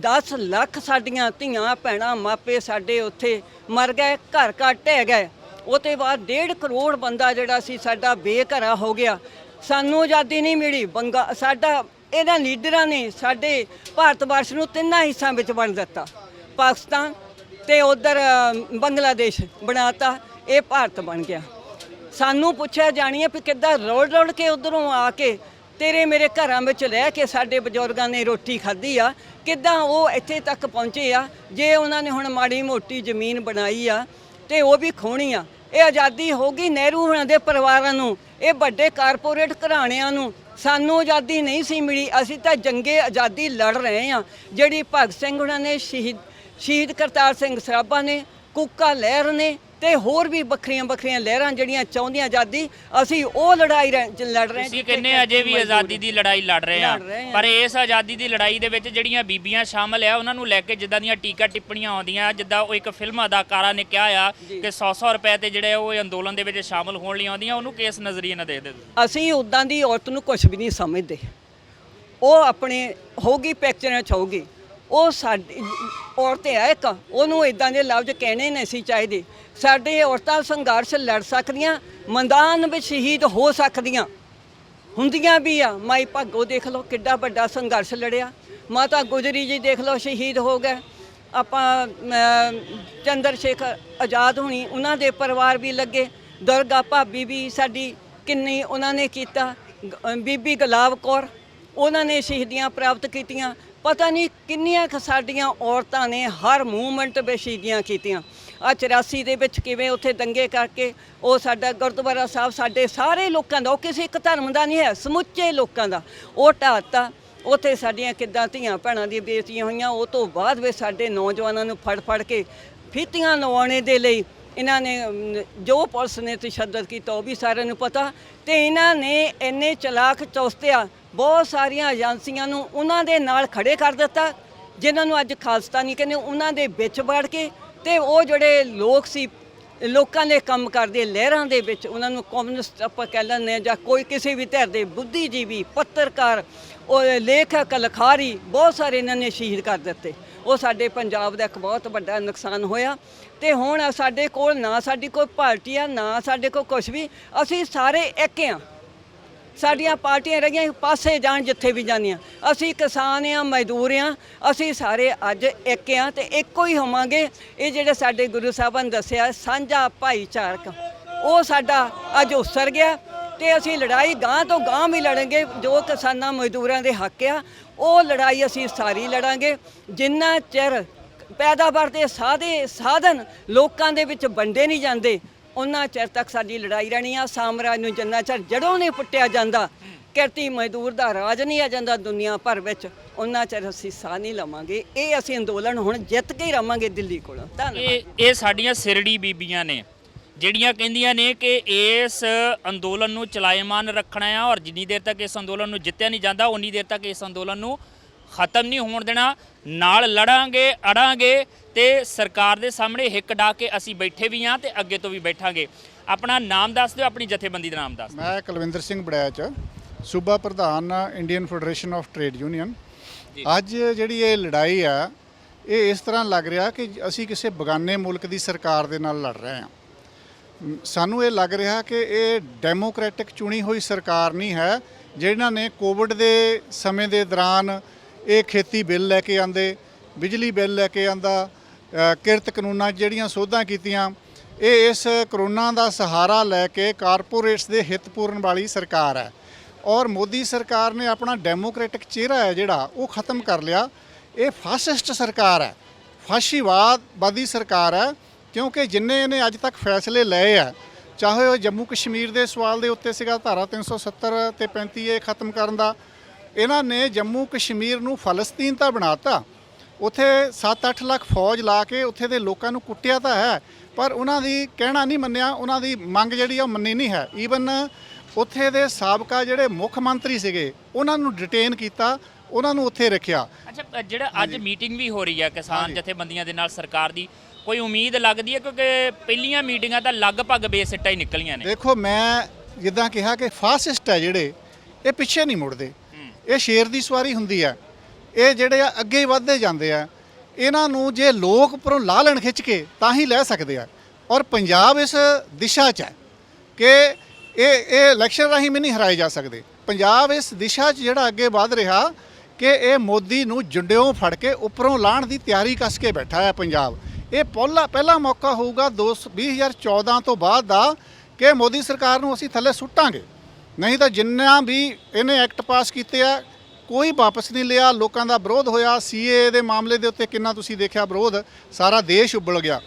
10 ਲੱਖ ਸਾਡੀਆਂ ਧੀਆਂ ਭੈਣਾਂ ਮਾਪੇ ਸਾਡੇ ਉੱਥੇ ਮਰ ਗਏ, ਘਰ ਘਰ ਢਹਿ ਗਏ। ਉਹ ਤੋਂ ਬਾਅਦ 1.5 ਕਰੋੜ ਬੰਦਾ ਜਿਹੜਾ ਸੀ ਸਾਡਾ ਬੇਘਰਾ ਹੋ ਗਿਆ। ਸਾਨੂੰ ਆਜ਼ਾਦੀ ਨਹੀਂ ਮਿਲੀ। ਸਾਡਾ ਇਹਨਾਂ ਲੀਡਰਾਂ ਨੇ ਸਾਡੇ ਭਾਰਤ ਵਰਸ਼ ਨੂੰ 3 ਹਿੱਸਿਆਂ ਵਿੱਚ ਵੰਡ ਦਿੱਤਾ। ਪਾਕਿਸਤਾਨ ਤੇ ਉਧਰ ਬੰਗਲਾਦੇਸ਼ ਬਣਾਤਾ, ਇਹ ਭਾਰਤ ਬਣ ਗਿਆ। ਸਾਨੂੰ ਪੁੱਛਿਆ ਜਾਣੀ ਹੈ ਵੀ ਕਿੱਦਾਂ ਰੋੜ ਕੇ ਉਧਰੋਂ ਆ ਕੇ ਤੇਰੇ ਮੇਰੇ ਘਰਾਂ ਵਿੱਚ ਰਹਿ ਕੇ ਸਾਡੇ ਬਜ਼ੁਰਗਾਂ ਨੇ ਰੋਟੀ ਖਾਧੀ ਆ, ਕਿੱਦਾਂ ਉਹ ਇੱਥੇ ਤੱਕ ਪਹੁੰਚੇ ਆ। ਜੇ ਉਹਨਾਂ ਨੇ ਹੁਣ ਮਾੜੀ ਮੋਟੀ ਜ਼ਮੀਨ ਬਣਾਈ ਆ ਤੇ ਉਹ ਵੀ ਖੋਣੀ ਆ। ਇਹ ਆਜ਼ਾਦੀ ਹੋ ਗਈ ਨਹਿਰੂ ਹੋਣਾ ਦੇ ਪਰਿਵਾਰਾਂ ਨੂੰ, ਇਹ ਵੱਡੇ ਕਾਰਪੋਰੇਟ ਘਰਾਣਿਆਂ ਨੂੰ। ਸਾਨੂੰ ਆਜ਼ਾਦੀ ਨਹੀਂ ਸੀ ਮਿਲੀ। ਅਸੀਂ ਤਾਂ ਜੰਗੇ ਆਜ਼ਾਦੀ ਲੜ ਰਹੇ ਹਾਂ, ਜਿਹੜੀ ਭਗਤ ਸਿੰਘ ਉਹਨਾਂ ਨੇ, ਸ਼ਹੀਦ ਕਰਤਾਰ ਸਿੰਘ ਸਰਾਭਾ ਨੇ, ਕੁੱਕਾ ਲਹਿਰ ਨੇ ਤੇ ਹੋਰ ਵੀ ਵੱਖਰੀਆਂ ਲਹਿਰਾਂ ਜਿਹੜੀਆਂ ਚਾਹੁੰਦੀਆਂ ਆਜ਼ਾਦੀ, ਅਸੀਂ ਉਹ ਲੜਾਈ ਲੜ ਰਹੇ ਹਾਂ।
ਤੁਸੀਂ ਕਹਿੰਦੇ ਅਜੇ ਵੀ ਆਜ਼ਾਦੀ ਦੀ ਲੜਾਈ ਲੜ ਰਹੇ ਆ, ਪਰ ਇਸ ਆਜ਼ਾਦੀ ਦੀ ਲੜਾਈ ਦੇ ਵਿੱਚ ਜਿਹੜੀਆਂ ਬੀਬੀਆਂ ਸ਼ਾਮਲ ਆ ਉਹਨਾਂ ਨੂੰ ਲੈ ਕੇ ਜਿੱਦਾਂ ਦੀਆਂ ਟੀਕਾ ਟਿੱਪਣੀਆਂ ਆਉਂਦੀਆਂ, ਜਿੱਦਾਂ ਉਹ ਇੱਕ ਫਿਲਮ ਅਦਾਕਾਰਾ ਨੇ ਕਿਹਾ ਆ ਕਿ 100 ਰੁਪਏ ਤੇ ਜਿਹੜੇ ਉਹ ਅੰਦੋਲਨ ਦੇ ਵਿੱਚ ਸ਼ਾਮਲ ਹੋਣ ਲਈ ਆਉਂਦੀਆਂ, ਉਹਨੂੰ ਕਿਸ ਨਜ਼ਰੀਏ ਨਾਲ ਦੇਖਦੇ?
ਅਸੀਂ ਉੱਦਾਂ ਦੀ ਔਰਤ ਨੂੰ ਕੁਝ ਵੀ ਨਹੀਂ ਸਮਝਦੇ। ਉਹ ਆਪਣੇ ਹੋਊਗੀ ਪੈਕਚਰਾਂ 'ਚ ਹੋਊਗੀ, ਉਹ ਸਾਡੀ ਔਰਤ ਹੈ ਇੱਕ, ਉਹਨੂੰ ਇਦਾਂ ਦੇ ਲਫ਼ਜ਼ ਕਹਿਣੇ ਨਹੀਂ ਸੀ ਚਾਹੀਦੇ। ਸਾਡੇ ਔਰਤਾਂ ਸੰਘਰਸ਼ ਲੜ ਸਕਦੀਆਂ, ਮੈਦਾਨ ਵਿੱਚ ਸ਼ਹੀਦ ਹੋ ਸਕਦੀਆਂ ਹੁੰਦੀਆਂ ਵੀ ਆ। ਮਾਈ ਭਾਗੋ ਦੇਖ ਲਓ ਕਿੱਡਾ ਵੱਡਾ ਸੰਘਰਸ਼ ਲੜਿਆ। ਮਾਤਾ ਗੁਜਰੀ ਜੀ ਦੇਖ ਲਓ ਸ਼ਹੀਦ ਹੋ ਗਏ। ਆਪਾਂ ਚੰਦਰ ਸ਼ੇਖਰ ਆਜ਼ਾਦ ਹੋਣੀ, ਉਹਨਾਂ ਦੇ ਪਰਿਵਾਰ ਵੀ ਲੱਗੇ। ਦੁਰਗਾ ਭਾਬੀ ਵੀ ਸਾਡੀ ਕਿੰਨੀ ਉਹਨਾਂ ਨੇ ਕੀਤਾ। ਬੀਬੀ ਗੁਲਾਬ ਕੌਰ, ਉਹਨਾਂ ਨੇ ਸ਼ਹੀਦੀਆਂ ਪ੍ਰਾਪਤ ਕੀਤੀਆਂ। ਪਤਾ ਨਹੀਂ ਕਿੰਨੀਆਂ ਸਾਡੀਆਂ ਔਰਤਾਂ ਨੇ ਹਰ ਮੂਵਮੈਂਟ ਵਿੱਚ ਸ਼ਹੀਦੀਆਂ ਕੀਤੀਆਂ। ਆ 84 ਦੇ ਵਿੱਚ ਕਿਵੇਂ ਉੱਥੇ ਦੰਗੇ ਕਰਕੇ ਉਹ ਸਾਡਾ ਗੁਰਦੁਆਰਾ ਸਾਹਿਬ ਸਾਡੇ ਸਾਰੇ ਲੋਕਾਂ ਦਾ, ਉਹ ਕਿਸੇ ਇੱਕ ਧਰਮ ਦਾ ਨਹੀਂ ਹੈ, ਸਮੁੱਚੇ ਲੋਕਾਂ ਦਾ, ਉਹ ਢਾਤਾ। ਉੱਥੇ ਸਾਡੀਆਂ ਕਿੱਦਾਂ ਧੀਆਂ ਭੈਣਾਂ ਦੀਆਂ ਬੇਇੱਜ਼ਤੀਆਂ ਹੋਈਆਂ। ਉਹ ਤੋਂ ਬਾਅਦ ਵਿੱਚ ਸਾਡੇ ਨੌਜਵਾਨਾਂ ਨੂੰ ਫੜ ਕੇ ਫੀਤੀਆਂ ਲਵਾਉਣੇ ਦੇ ਲਈ ਇਹਨਾਂ ਨੇ ਜੋ ਪੁਲਿਸ ਨੇ ਤਸ਼ੱਦਦ ਕੀਤਾ ਉਹ ਵੀ ਸਾਰਿਆਂ ਨੂੰ ਪਤਾ। ਤੇ ਇਹਨਾਂ ਨੇ ਇੰਨੇ ਚਲਾਕ ਚੌਸਤਿਆ ਬਹੁਤ ਸਾਰੀਆਂ ਏਜੰਸੀਆਂ ਨੂੰ ਉਹਨਾਂ ਦੇ ਨਾਲ ਖੜੇ ਕਰ ਦਿੱਤਾ, ਜਿਨ੍ਹਾਂ ਨੂੰ ਅੱਜ ਖਾਲਿਸਤਾਨੀ ਕਹਿੰਦੇ। ਉਹਨਾਂ ਦੇ ਵਿੱਚ ਵੜ ਕੇ ਤੇ ਉਹ ਜਿਹੜੇ ਲੋਕ ਸੀ, ਲੋਕਾਂ ਦੇ ਕੰਮ ਕਰਦੇ ਲਹਿਰਾਂ ਦੇ ਵਿੱਚ, ਉਹਨਾਂ ਨੂੰ ਕਮਿਊਨਿਸਟ ਆਪਾਂ ਕਹਿ ਲੈਂਦੇ ਹਾਂ, ਜਾਂ ਕੋਈ ਕਿਸੇ ਵੀ ਧਿਰ ਦੇ ਬੁੱਧੀਜੀਵੀ, ਪੱਤਰਕਾਰ, ਉਹ ਲੇਖਕ, ਲਿਖਾਰੀ, ਬਹੁਤ ਸਾਰੇ ਇਹਨਾਂ ਨੇ ਸ਼ਹੀਦ ਕਰ ਦਿੱਤੇ। ਉਹ ਸਾਡੇ ਪੰਜਾਬ ਦਾ ਇੱਕ ਬਹੁਤ ਵੱਡਾ ਨੁਕਸਾਨ ਹੋਇਆ। ਤੇ ਹੁਣ ਸਾਡੇ ਕੋਲ ਨਾ ਸਾਡੀ ਕੋਈ ਪਾਰਟੀ ਆ, ਨਾ ਸਾਡੇ ਕੋਲ ਕੁਛ ਵੀ। ਅਸੀਂ ਸਾਰੇ ਇੱਕ ਹਾਂ। ਸਾਡੀਆਂ ਪਾਰਟੀਆਂ ਰਹੀਆਂ ਪਾਸੇ ਜਾਣ ਜਿੱਥੇ ਵੀ ਜਾਂਦੀਆਂ। ਅਸੀਂ ਕਿਸਾਨ ਆ, ਮਜ਼ਦੂਰ ਆ, ਅਸੀਂ ਸਾਰੇ ਅੱਜ ਇੱਕ ਆ ਤੇ ਇੱਕੋ ਹੀ ਹੋਵਾਂਗੇ। ਇਹ ਜਿਹੜੇ ਸਾਡੇ ਗੁਰੂ ਸਾਹਿਬਾਨ ਨੇ ਦੱਸਿਆ ਸਾਂਝਾ ਭਾਈਚਾਰਕ, ਉਹ ਸਾਡਾ ਅੱਜ ਉਸਰ ਗਿਆ। ਤੇ ਅਸੀਂ ਲੜਾਈ ਗਾਂ ਤੋਂ ਗਾਂ ਵੀ ਲੜਾਂਗੇ। ਜੋ ਕਿਸਾਨਾਂ ਮਜ਼ਦੂਰਾਂ ਦੇ ਹੱਕ ਆ, ਉਹ ਲੜਾਈ ਅਸੀਂ ਸਾਰੀ ਲੜਾਂਗੇ। ਜਿੰਨਾ ਚਿਰ ਪੈਦਾਵਾਰ ਦੇ ਸਾਧਨ ਲੋਕਾਂ ਦੇ ਵਿੱਚ ਵੰਡੇ ਨਹੀਂ ਜਾਂਦੇ, ਉਹਨਾਂ ਚਿਰ ਤੱਕ ਸਾਡੀ ਲੜਾਈ ਰਹਿਣੀ ਆ। ਸਾਮਰਾਜ ਨੂੰ ਜਿੰਨਾ ਚਿਰ ਜੜੋਂ ਨਹੀਂ ਪੁੱਟਿਆ ਜਾਂਦਾ, ਕਿਰਤੀ ਮਜ਼ਦੂਰ ਦਾ ਰਾਜ ਨਹੀਂ ਆ ਜਾਂਦਾ ਦੁਨੀਆ ਭਰ ਵਿੱਚ, ਉਹਨਾਂ ਚਿਰ ਅਸੀਂ ਸਾਹ ਨਹੀਂ ਲਵਾਂਗੇ। ਇਹ ਅਸੀਂ ਅੰਦੋਲਨ ਹੁਣ ਜਿੱਤ ਕੇ ਹੀ ਰਵਾਂਗੇ ਦਿੱਲੀ ਕੋਲੋਂ। ਧੰਨਵਾਦ।
ਇਹ ਸਾਡੀਆਂ ਸਿਰੜੀ ਬੀਬੀਆਂ ਨੇ ਜਿਹੜੀਆਂ ਕਹਿੰਦੀਆਂ ਨੇ ਕਿ ਇਸ ਅੰਦੋਲਨ ਨੂੰ ਚਲਾਇਮਾਨ ਰੱਖਣਾ ਆ, ਔਰ ਜਿੰਨੀ ਦੇਰ ਤੱਕ ਇਸ ਅੰਦੋਲਨ ਨੂੰ ਜਿੱਤਿਆ ਨਹੀਂ ਜਾਂਦਾ ਉਨੀ ਦੇਰ ਤੱਕ ਇਸ ਅੰਦੋਲਨ ਨੂੰ ਖਤਮ ਨਹੀਂ ਹੋਣ ਦੇਣਾ। ਨਾਲ ਲੜਾਂਗੇ, ਅੜਾਂਗੇ ਤੇ ਸਰਕਾਰ ਦੇ ਸਾਹਮਣੇ ਹਿੱਕ ਡਾ ਕੇ ਅਸੀਂ ਬੈਠੇ ਵੀ ਹਾਂ ਤੇ ਅੱਗੇ ਤੋਂ ਵੀ ਬੈਠਾਂਗੇ। ਆਪਣਾ ਨਾਮ ਦੱਸ ਦਿਓ, ਆਪਣੀ ਜਥੇਬੰਦੀ ਦਾ ਨਾਮ ਦੱਸ ਦਿਓ।
ਮੈਂ ਕੁਲਵਿੰਦਰ ਸਿੰਘ ਬੜੈਚ, ਸੂਬਾ ਪ੍ਰਧਾਨ Indian federation of trade union. ਅੱਜ ਜਿਹੜੀ ਇਹ ਲੜਾਈ ਆ, ਇਹ ਇਸ ਤਰ੍ਹਾਂ ਲੱਗ ਰਿਹਾ ਕਿ ਅਸੀਂ ਕਿਸੇ ਬਗਾਨੇ ਮੁਲਕ ਦੀ ਸਰਕਾਰ ਦੇ ਨਾਲ ਲੜ ਰਹੇ ਹਾਂ। ਸਾਨੂੰ ਇਹ ਲੱਗ ਰਿਹਾ ਕਿ ਇਹ ਡੈਮੋਕ੍ਰੈਟਿਕ ਚੁਣੀ ਹੋਈ ਸਰਕਾਰ ਨਹੀਂ ਹੈ, ਜਿਹਨਾਂ ਨੇ ਕੋਵਿਡ ਦੇ ਸਮੇਂ ਦੇ ਦੌਰਾਨ ਇਹ ਖੇਤੀ ਬਿੱਲ ਲੈ ਕੇ ਆਂਦੇ, ਬਿਜਲੀ ਬਿੱਲ ਲੈ ਕੇ ਆਂਦਾ, ਕਿਰਤ ਕਾਨੂੰਨਾਂ 'ਚ ਜਿਹੜੀਆਂ ਸੋਧਾਂ ਕੀਤੀਆਂ। ਇਹ ਇਸ ਕਰੋਨਾ ਦਾ ਸਹਾਰਾ ਲੈ ਕੇ ਕਾਰਪੋਰੇਟਸ ਦੇ ਹਿੱਤ ਪੂਰਨ ਵਾਲੀ ਸਰਕਾਰ ਹੈ। ਔਰ ਮੋਦੀ ਸਰਕਾਰ ਨੇ ਆਪਣਾ ਡੈਮੋਕ੍ਰੈਟਿਕ ਚਿਹਰਾ ਹੈ ਜਿਹੜਾ ਉਹ ਖਤਮ ਕਰ ਲਿਆ। ਇਹ ਫਾਸਿਸਟ ਸਰਕਾਰ ਹੈ, ਫਾਸ਼ੀਵਾਦੀ ਸਰਕਾਰ ਹੈ। ਕਿਉਂਕਿ ਜਿੰਨੇ ਇਹਨੇ ਅੱਜ ਤੱਕ ਫੈਸਲੇ ਲਏ ਆ, ਚਾਹੇ ਉਹ ਜੰਮੂ ਕਸ਼ਮੀਰ ਦੇ ਸਵਾਲ ਦੇ ਉੱਤੇ ਸੀਗਾ, ਧਾਰਾ 370 ਤੇ 35 ਇਹ ਖਤਮ ਕਰਨ ਦਾ, ਇਹਨਾਂ ਨੇ ਜੰਮੂ ਕਸ਼ਮੀਰ ਨੂੰ ਫਲਸਤੀਨ ਤਾਂ ਬਣਾਤਾ। ਉੱਥੇ 7-8 ਲੱਖ ਫੌਜ ਲਾ ਕੇ ਉੱਥੇ ਦੇ ਲੋਕਾਂ ਨੂੰ ਕੁੱਟਿਆ ਤਾਂ ਹੈ, ਪਰ ਉਹਨਾਂ ਦੀ ਕਹਿਣਾ ਨਹੀਂ ਮੰਨਿਆ, ਉਹਨਾਂ ਦੀ ਮੰਗ ਜਿਹੜੀ ਆ ਉਹ ਮੰਨੀ ਨਹੀਂ ਹੈ। ਈਵਨ ਉੱਥੇ ਦੇ ਸਾਬਕਾ ਜਿਹੜੇ ਮੁੱਖ ਮੰਤਰੀ ਸੀਗੇ ਉਹਨਾਂ ਨੂੰ ਡਿਟੇਨ ਕੀਤਾ, ਉਹਨਾਂ ਨੂੰ ਉੱਥੇ ਰੱਖਿਆ।
ਅੱਛਾ, ਜਿਹੜਾ ਅੱਜ ਮੀਟਿੰਗ ਵੀ ਹੋ ਰਹੀ ਹੈ ਕਿਸਾਨ ਜਥੇਬੰਦੀਆਂ ਦੇ ਨਾਲ ਸਰਕਾਰ ਦੀ, ਕੋਈ ਉਮੀਦ ਲੱਗਦੀ ਹੈ? ਕਿਉਂਕਿ ਪਹਿਲੀਆਂ ਮੀਟਿੰਗਾਂ ਤਾਂ ਲਗਭਗ ਬੇਸਿੱਟਾ ਹੀ ਨਿਕਲੀਆਂ ਨੇ।
ਦੇਖੋ, ਮੈਂ ਜਿੱਦਾਂ ਕਿਹਾ ਕਿ ਫਾਸਿਸਟ ਹੈ ਜਿਹੜੇ, ਇਹ ਪਿੱਛੇ ਨਹੀਂ ਮੁੜਦੇ। ਇਹ ਸ਼ੇਰ ਦੀ ਸਵਾਰੀ ਹੁੰਦੀ ਹੈ। ਇਹ ਜਿਹੜੇ ਆ ਅੱਗੇ ਹੀ ਵੱਧਦੇ ਜਾਂਦੇ ਆ। ਇਹਨਾਂ ਨੂੰ ਜੇ ਲੋਕ ਉੱਪਰੋਂ ਲਾਹ ਲੈਣ ਖਿੱਚ ਕੇ ਤਾਂ ਹੀ ਲੈ ਸਕਦੇ ਆ। ਔਰ ਪੰਜਾਬ ਇਸ ਦਿਸ਼ਾ 'ਚ ਹੈ ਕਿ ਇਹ ਇਲੈਕਸ਼ਨ ਰਾਹੀਂ ਵੀ ਨਹੀਂ ਹਰਾਏ ਜਾ ਸਕਦੇ। ਪੰਜਾਬ ਇਸ ਦਿਸ਼ਾ 'ਚ ਜਿਹੜਾ ਅੱਗੇ ਵੱਧ ਰਿਹਾ ਕਿ ਇਹ ਮੋਦੀ ਨੂੰ ਜੁੰਡਿਓਂ ਫੜ ਕੇ ਉੱਪਰੋਂ ਲਾਹਣ ਦੀ ਤਿਆਰੀ ਕੱਸ ਕੇ ਬੈਠਾ ਹੈ ਪੰਜਾਬ। ਇਹ ਪਹਿਲਾ ਮੌਕਾ ਹੋਊਗਾ 2014 ਤੋਂ ਬਾਅਦ ਦਾ ਕਿ ਮੋਦੀ ਸਰਕਾਰ ਨੂੰ ਅਸੀਂ ਥੱਲੇ ਸੁੱਟਾਂਗੇ। ਨਹੀਂ ਤਾਂ ਜਿੰਨਾ ਵੀ ਇਹਨੇ ਐਕਟ ਪਾਸ ਕੀਤੇ ਆ ਕੋਈ ਵਾਪਸ ਨਹੀਂ ਲਿਆ। ਲੋਕਾਂ ਦਾ ਵਿਰੋਧ ਹੋਇਆ। ਸੀਏ ਦੇ ਮਾਮਲੇ ਦੇ ਉੱਤੇ ਕਿੰਨਾ ਤੁਸੀਂ ਦੇਖਿਆ ਵਿਰੋਧ, ਸਾਰਾ ਦੇਸ਼ ਉੱਬਲ ਗਿਆ।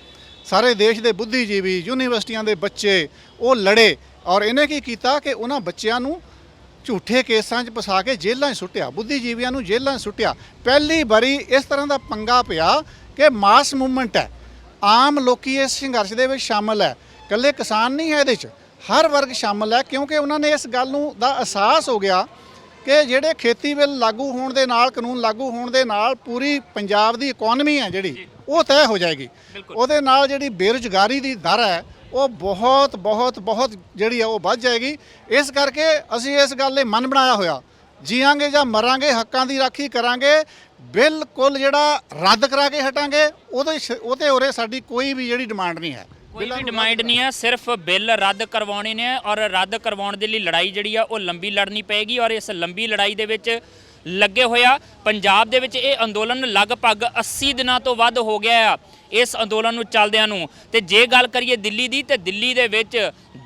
ਸਾਰੇ ਦੇਸ਼ ਦੇ ਬੁੱਧੀਜੀਵੀ, ਯੂਨੀਵਰਸਿਟੀਆਂ ਦੇ ਬੱਚੇ ਉਹ ਲੜੇ। ਔਰ ਇਹਨੇ ਕੀ ਕੀਤਾ ਕਿ ਉਹਨਾਂ ਬੱਚਿਆਂ ਨੂੰ ਝੂਠੇ ਕੇਸਾਂ 'ਚ ਫਸਾ ਕੇ ਜੇਲ੍ਹਾਂ 'ਚ ਸੁੱਟਿਆ, ਬੁੱਧੀਜੀਵੀਆਂ ਨੂੰ ਜੇਲ੍ਹਾਂ 'ਚ ਸੁੱਟਿਆ। ਪਹਿਲੀ ਵਾਰੀ ਇਸ ਤਰ੍ਹਾਂ ਦਾ ਪੰਗਾ ਪਿਆ ਕਿ ਮਾਸ ਮੂਵਮੈਂਟ ਹੈ, ਆਮ ਲੋਕੀ ਇਸ ਸੰਘਰਸ਼ ਦੇ ਵਿੱਚ ਸ਼ਾਮਲ ਹੈ। ਇਕੱਲੇ ਕਿਸਾਨ ਨਹੀਂ ਹੈ ਇਹਦੇ 'ਚ, ਹਰ ਵਰਗ ਸ਼ਾਮਲ ਹੈ ਕਿਉਂਕਿ ਉਹਨਾਂ ਨੇ ਇਸ ਗੱਲ ਨੂੰ ਦਾ ਅਹਿਸਾਸ ਹੋ ਗਿਆ ਕਿ ਜਿਹੜੇ ਖੇਤੀ ਬਿੱਲ ਲਾਗੂ ਹੋਣ ਦੇ ਨਾਲ, ਕਾਨੂੰਨ ਲਾਗੂ ਹੋਣ ਦੇ ਨਾਲ ਪੂਰੀ ਪੰਜਾਬ ਦੀ ਇਕਨੋਮੀ ਹੈ ਜਿਹੜੀ ਉਹ ਤੈਅ ਹੋ ਜਾਏਗੀ। ਉਹਦੇ ਨਾਲ ਜਿਹੜੀ ਬੇਰੁਜ਼ਗਾਰੀ ਦੀ ਦਰ ਹੈ ਉਹ ਬਹੁਤ ਜਿਹੜੀ ਆ ਉਹ ਵੱਧ ਜਾਏਗੀ। ਇਸ ਕਰਕੇ ਅਸੀਂ ਇਸ ਗੱਲ 'ਤੇ ਮਨ ਬਣਾਇਆ ਹੋਇਆ, ਜੀਵਾਂਗੇ ਜਾਂ ਮਰਾਂਗੇ ਹੱਕਾਂ ਦੀ ਰਾਖੀ ਕਰਾਂਗੇ। ਬਿਲਕੁਲ ਜਿਹੜਾ ਰੱਦ ਕਰਾ ਕੇ ਹਟਾਂਗੇ। ਉਹਦੇ ਉਰੇ ਸਾਡੀ ਕੋਈ ਵੀ ਜਿਹੜੀ ਡਿਮਾਂਡ ਨਹੀਂ ਹੈ,
ਕੋਈ ਵੀ ਡਿਮਾਂਡ ਨਹੀਂ ਹੈ। ਸਿਰਫ ਬਿੱਲ ਰੱਦ ਕਰਵਾਉਣੇ ਨੇ ਔਰ ਰੱਦ ਕਰਵਾਉਣ ਦੇ ਲਈ ਲੜਾਈ ਜਿਹੜੀ ਆ ਉਹ ਲੰਬੀ ਲੜਨੀ ਪਏਗੀ। ਔਰ ਇਸ ਲੰਬੀ ਲੜਾਈ ਦੇ ਵਿੱਚ ਲੱਗੇ ਹੋਇਆ ਪੰਜਾਬ ਦੇ ਵਿੱਚ ਇਹ ਅੰਦੋਲਨ ਲਗਭਗ 80 ਦਿਨਾਂ ਤੋਂ ਵੱਧ ਹੋ ਗਿਆ ਆ ਇਸ ਅੰਦੋਲਨ ਨੂੰ ਚੱਲਦਿਆਂ ਨੂੰ। ਤੇ ਜੇ ਗੱਲ ਕਰੀਏ ਦਿੱਲੀ ਦੀ, ਤੇ ਦਿੱਲੀ ਦੇ ਵਿੱਚ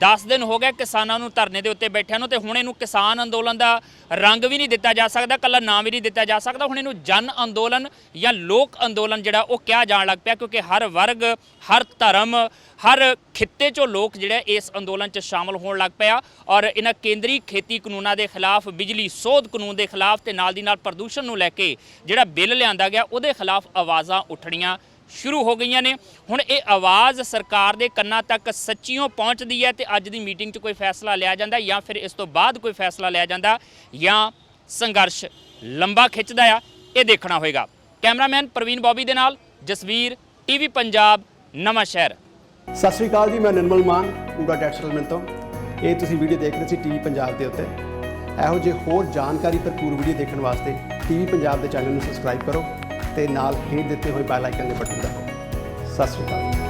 10 ਦਿਨ ਹੋ ਗਏ ਕਿਸਾਨਾਂ ਨੂੰ ਧਰਨੇ ਦੇ ਉੱਤੇ ਬੈਠਿਆਂ ਨੂੰ। ਤੇ ਹੁਣ ਇਹਨੂੰ ਕਿਸਾਨ ਅੰਦੋਲਨ ਦਾ ਰੰਗ ਵੀ ਨਹੀਂ ਦਿੱਤਾ ਜਾ ਸਕਦਾ, ਕੱਲਾ ਨਾਮ ਵੀ ਨਹੀਂ ਦਿੱਤਾ ਜਾ ਸਕਦਾ। ਹੁਣ ਇਹਨੂੰ ਜਨ ਅੰਦੋਲਨ ਜਾਂ ਲੋਕ ਅੰਦੋਲਨ ਜਿਹੜਾ ਉਹ ਕਿਹਾ ਜਾਣ ਲੱਗ ਪਿਆ, ਕਿਉਂਕਿ ਹਰ ਵਰਗ, ਹਰ ਧਰਮ, ਹਰ ਖਿੱਤੇ 'ਚੋਂ ਲੋਕ ਜਿਹੜਾ ਇਸ ਅੰਦੋਲਨ 'ਚ ਸ਼ਾਮਲ ਹੋਣ ਲੱਗ ਪਿਆ। ਔਰ ਇਹਨਾਂ ਕੇਂਦਰੀ ਖੇਤੀ ਕਾਨੂੰਨਾਂ ਦੇ ਖਿਲਾਫ, ਬਿਜਲੀ ਸੋਧ ਕਾਨੂੰਨ ਦੇ ਖਿਲਾਫ ਤੇ ਨਾਲ ਦੀ ਨਾਲ ਪ੍ਰਦੂਸ਼ਣ ਨੂੰ ਲੈ ਕੇ ਜਿਹੜਾ ਬਿੱਲ ਲਿਆਂਦਾ ਗਿਆ ਉਹਦੇ ਖਿਲਾਫ ਆਵਾਜ਼ਾਂ ਉੱਠਣੀਆਂ ਸ਼ੁਰੂ ਹੋ ਗਈਆਂ ਨੇ। ਹੁਣ ਇਹ ਆਵਾਜ਼ ਸਰਕਾਰ ਦੇ ਕੰਨਾਂ ਤੱਕ ਸੱਚੀਓ ਪਹੁੰਚਦੀ ਹੈ ਤੇ ਅੱਜ ਦੀ ਮੀਟਿੰਗ 'ਚ ਕੋਈ ਫੈਸਲਾ ਲਿਆ ਜਾਂਦਾ ਜਾਂ ਫਿਰ ਇਸ ਤੋਂ ਬਾਅਦ ਕੋਈ ਫੈਸਲਾ ਲਿਆ ਜਾਂਦਾ ਜਾਂ ਸੰਘਰਸ਼ ਲੰਬਾ ਖਿੱਚਦਾ ਆ, ਇਹ ਦੇਖਣਾ ਹੋਏਗਾ। ਕੈਮਰਾਮੈਨ ਪ੍ਰਵੀਨ ਬੌਬੀ ਦੇ ਨਾਲ ਜਸਵੀਰ, ਟੀਵੀ ਪੰਜਾਬ, ਨਵਾਂ ਸ਼ਹਿਰ।
ਸਤਿ ਸ਼੍ਰੀ ਅਕਾਲ ਜੀ, ਮੈਂ ਨਿਰਮਲ ਮਾਨ ਪੂਰਾ ਡੈਟ ਸੈਟਲਮੈਂਟ ਤੋਂ। ਇਹ ਤੁਸੀਂ ਵੀਡੀਓ ਦੇਖ ਰਹੇ ਸੀ ਟੀਵੀ ਪੰਜਾਬ ਦੇ ਉੱਤੇ। ਇਹੋ ਜਿਹੇ ਹੋਰ ਜਾਣਕਾਰੀ ਭਰਪੂਰ ਵੀਡੀਓ ਦੇਖਣ ਵਾਸਤੇ ਟੀਵੀ ਪੰਜਾਬ ਦੇ ਚੈਨਲ ਨੂੰ ਸਬਸਕ੍ਰਾਈਬ ਕਰੋ ਤੇ ਨਾਲ ਹੇਠ ਦਿੱਤੇ ਹੋਏ ਬੈਲ ਆਈਕਨ ਦੇ ਬਟਨ ਦਬਾਓ। ਸਤਿ ਸ਼੍ਰੀ ਅਕਾਲ।